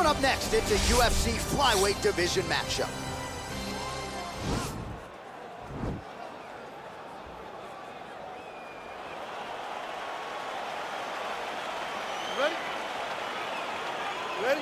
Coming up next, it's a UFC flyweight division matchup. Ready? Ready?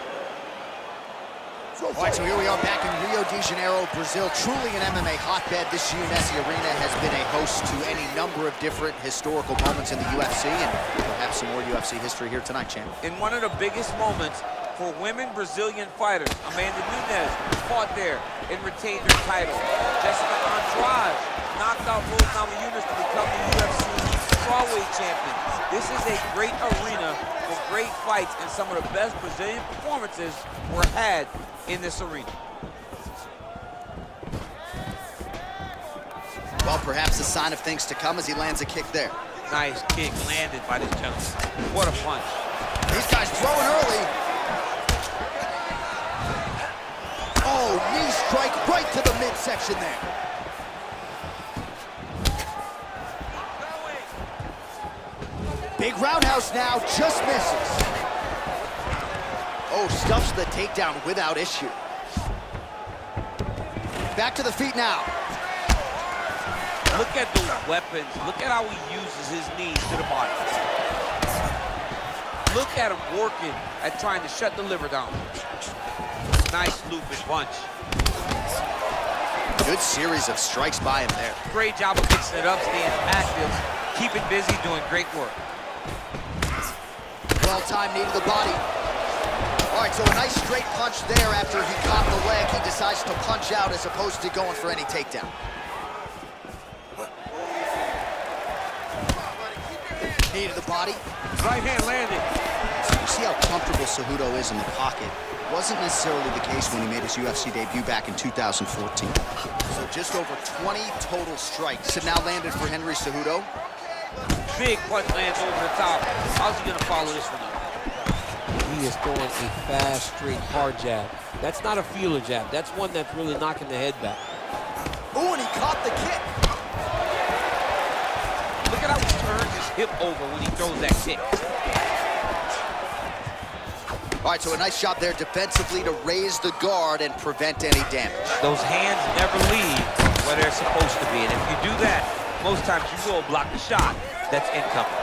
All right, so here we are back in Rio de Janeiro, Brazil. Truly an MMA hotbed. This UFC arena has been a host to any number of different historical moments in the UFC, and we'll have some more UFC history here tonight, champ. In one of the biggest moments for women Brazilian fighters, Amanda Nunes fought there and retained her title. Jessica Andrade knocked out Rose Namajunas to become the UFC strawweight champion. This is a great arena for great fights, and some of the best Brazilian performances were had in this arena. Well, perhaps a sign of things to come as he lands a kick there. Nice kick landed by this gentleman. What a punch. These guys throwing early. Oh, knee strike right to the midsection there. Big roundhouse now, just misses. Oh, stuffs the takedown without issue. Back to the feet now. Look at those weapons. Look at how he uses his knees to the body. Look at him working at trying to shut the liver down. Nice looping punch. Good series of strikes by him there. Great job of mixing it up, staying active, keeping busy, doing great work. Well-timed knee to the body. All right, so a nice straight punch there after he caught the leg. He decides to punch out as opposed to going for any takedown. Knee to the body. Right hand landed. You see how comfortable Cejudo is in the pocket. Wasn't necessarily the case when he made his UFC debut back in 2014. So just over 20 total strikes have now landed for Henry Cejudo. Big punch lands over the top. How's he gonna follow this one up? He is throwing a fast, straight, hard jab. That's not a feeler jab. That's one that's really knocking the head back. Oh, and he caught the kick. Look at how he turns his hip over when he throws that kick. All right, so a nice job there defensively to raise the guard and prevent any damage. Those hands never leave where they're supposed to be, and if you do that, most times you will block the shot that's incoming.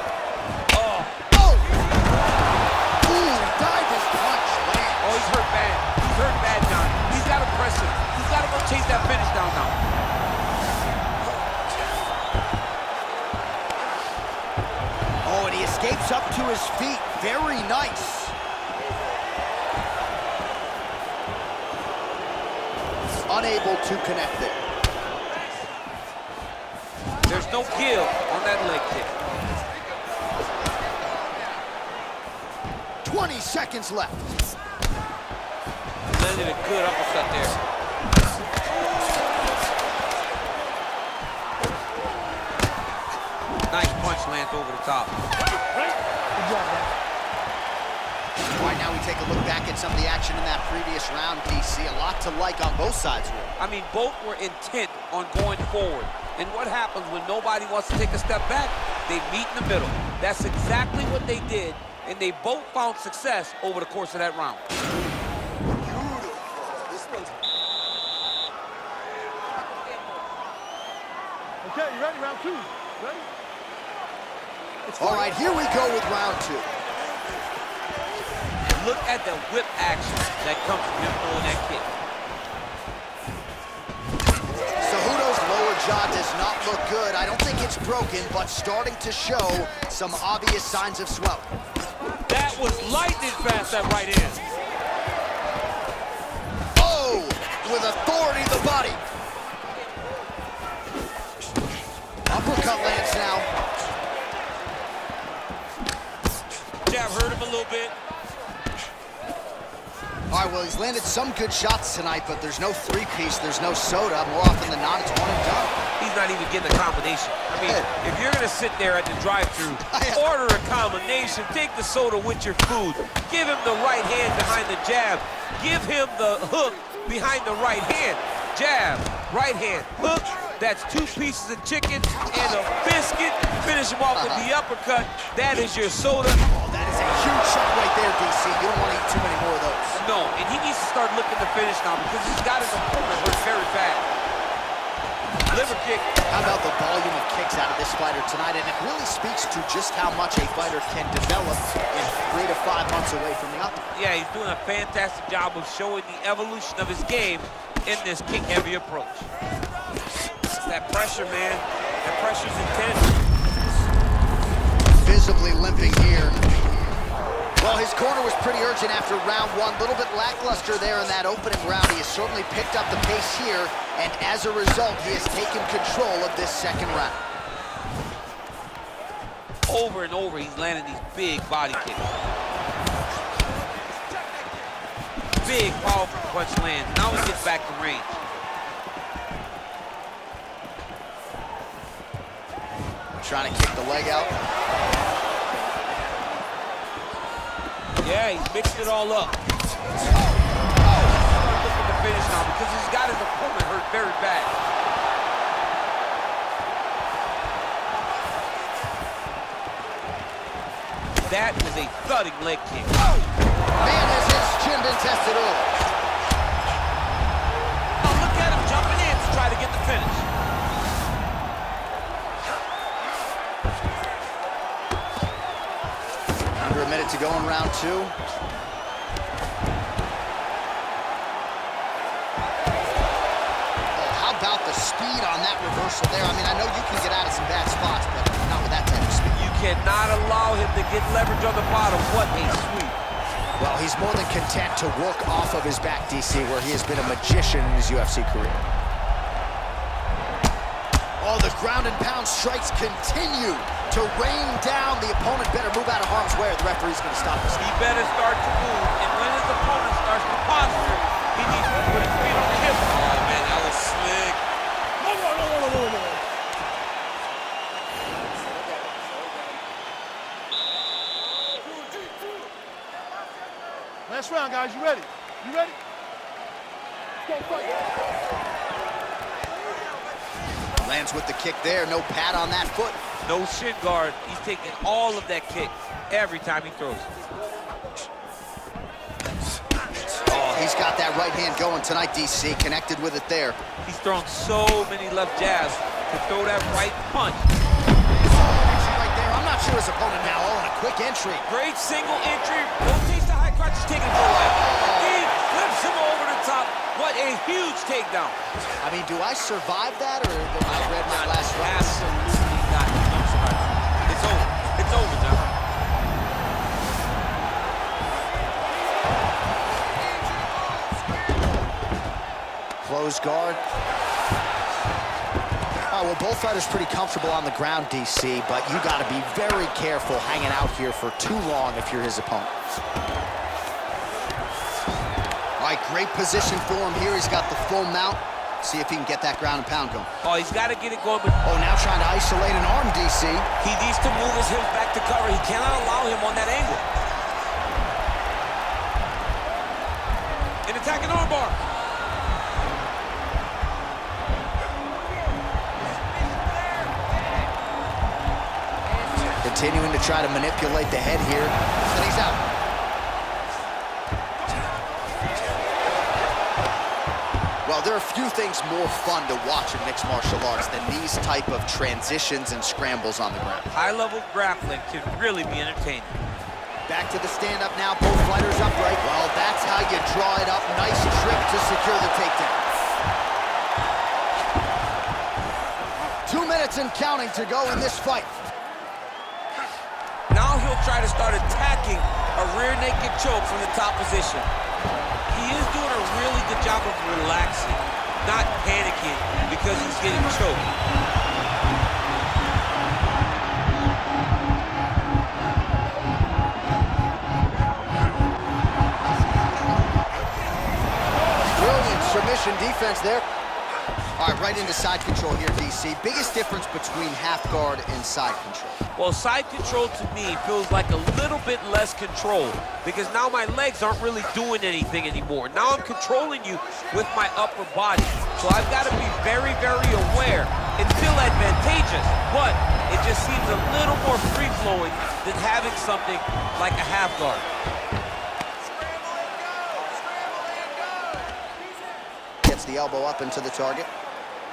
Oh! Oh! Ooh, diving punch lands. Oh, he's hurt bad. He's hurt bad, John. He's got to press him. He's got to go chase that finish down now. Oh, and he escapes up to his feet. Very nice. Unable to connect there. There's no give on that leg kick. 20 seconds left. Landed a good uppercut there. Nice punch lands over the top. Good job, man. All right, now we take a look back at some of the action in that previous round, DC. A lot to like on both sides here. I mean, both were intent on going forward. And what happens when nobody wants to take a step back? They meet in the middle. That's exactly what they did, and they both found success over the course of that round. Okay, you ready? Round two. Ready? All right, here we go with round two. Look at the whip action that comes from him throwing that kick. Cejudo's lower jaw does not look good. I don't think it's broken, but starting to show some obvious signs of swelling. That was lightning fast, that right hand. Oh, with authority to the body. Uppercut lands now. Jab hurt him a little bit. All right, well, he's landed some good shots tonight, but there's no three-piece, there's no soda. More often than not, it's one and done. He's not even getting a combination. I mean, if you're gonna sit there at the drive-thru, order a combination, take the soda with your food, give him the right hand behind the jab, give him the hook behind the right hand. Jab, right hand, hook. That's 2 pieces of chicken and a biscuit. Finish him off with the uppercut. That is your soda. Oh, that is a huge huge shot right there, DC. You don't want to eat too many more of those. No, and he needs to start looking to finish now because he's got his opponent hurt very bad. Liver kick. How about the volume of kicks out of this fighter tonight? And it really speaks to just how much a fighter can develop in 3 to 5 months away from the octagon. Yeah, he's doing a fantastic job of showing the evolution of his game in this kick-heavy approach. It's that pressure, man. That pressure's intense. Visibly limping here. Well, his corner was pretty urgent after round 1. A little bit lackluster there in that opening round. He has certainly picked up the pace here, and as a result, he has taken control of this second round. Over and over, he's landing these big body kicks. Big, powerful punch lands. Now he gets back to range. Trying to kick the leg out. Yeah, he's mixed it all up. He's looking to finish now because he's got his opponent hurt very bad. That is a thudding leg kick. Man, has his chin been tested early. Oh, look at him jumping in to try to get the finish. Under a minute to go in round 2. Oh, how about the speed on that reversal there? I mean, I know you can get out of some bad spots, but not with that type of speed. You cannot allow him to get leverage on the bottom. What a sweep. Well, he's more than content to work off of his back, DC, where he has been a magician in his UFC career. Oh, the ground and pound strikes continue to rain down. The opponent better move out of harm's way or the referee's going to stop this. He better start to move, and when his opponent starts to posture, he needs to put his feet on the hip. Oh, man, that was slick. Last round, guys. You ready? You ready? Let's go fight. Lands with the kick there. No pad on that foot. No shin guard. He's taking all of that kick every time he throws. Oh, he's got that right hand going tonight, DC. Connected with it there. He's thrown so many left jabs to throw that right punch. Right there. I'm not sure his opponent now. Oh, and a quick entry. Great single entry. Rotates the high crotch, taking it for life. He flips him over the top. What a huge takedown. I mean, do I survive that, or did I read my last round? Absolutely not. You don't survive. It's over. It's over, John. Close guard. Oh, well, both fighters pretty comfortable on the ground, DC, but you got to be very careful hanging out here for too long if you're his opponent. All right, great position for him here. He's got the full mount. See if he can get that ground and pound going. Oh, he's got to get it going. But oh, now trying to isolate an arm, DC. He needs to move his hips back to cover. He cannot allow him on that angle. An attacking armbar. Continuing to try to manipulate the head here. And he's out. Well, there are few things more fun to watch in mixed martial arts than these type of transitions and scrambles on the ground. High-level grappling can really be entertaining. Back to the stand-up now, both fighters upright. Well, that's how you draw it up. Nice trick to secure the takedown. 2 minutes and counting to go in this fight. Now he'll try to start attacking a rear naked choke from the top position. He is doing a really good job of relaxing, not panicking because he's getting choked. Brilliant submission defense there. All right, right into side control here, DC. Biggest difference between half guard and side control? Well, side control to me feels like a little bit less control because now my legs aren't really doing anything anymore. Now I'm controlling you with my upper body. So I've got to be very, very aware and feel advantageous. But it just seems a little more free-flowing than having something like a half guard. Gets the elbow up into the target.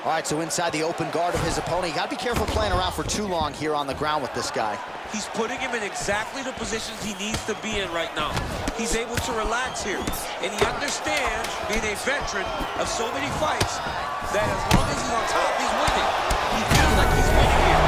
All right, so inside the open guard of his opponent. You got to be careful playing around for too long here on the ground with this guy. He's putting him in exactly the positions he needs to be in right now. He's able to relax here, and he understands, being a veteran of so many fights, that as long as he's on top, he's winning. He feels like he's winning here.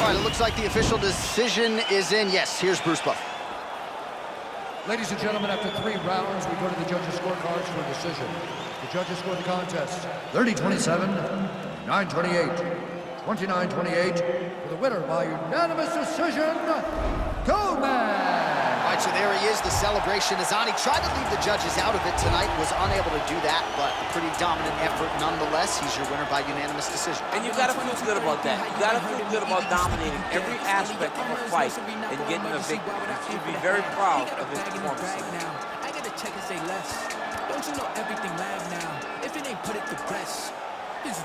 All right, it looks like the official decision is in. Yes, here's Bruce Buff. Ladies and gentlemen, after 3 rounds, we go to the judges' scorecards for a decision. The judges scored the contest 30-27, 9-28, 29-28, for the winner by unanimous decision, Gomez! All right, so there he is, the celebration. Azani tried to leave the judges out of it tonight, was unable to do that, but a pretty dominant effort nonetheless. He's your winner by unanimous decision. And you gotta feel good about that. You gotta feel good about dominating every aspect of a fight and getting a victory. You should be very proud of his performance. I gotta check and say less. Don't you know everything live now? If it ain't put it to rest.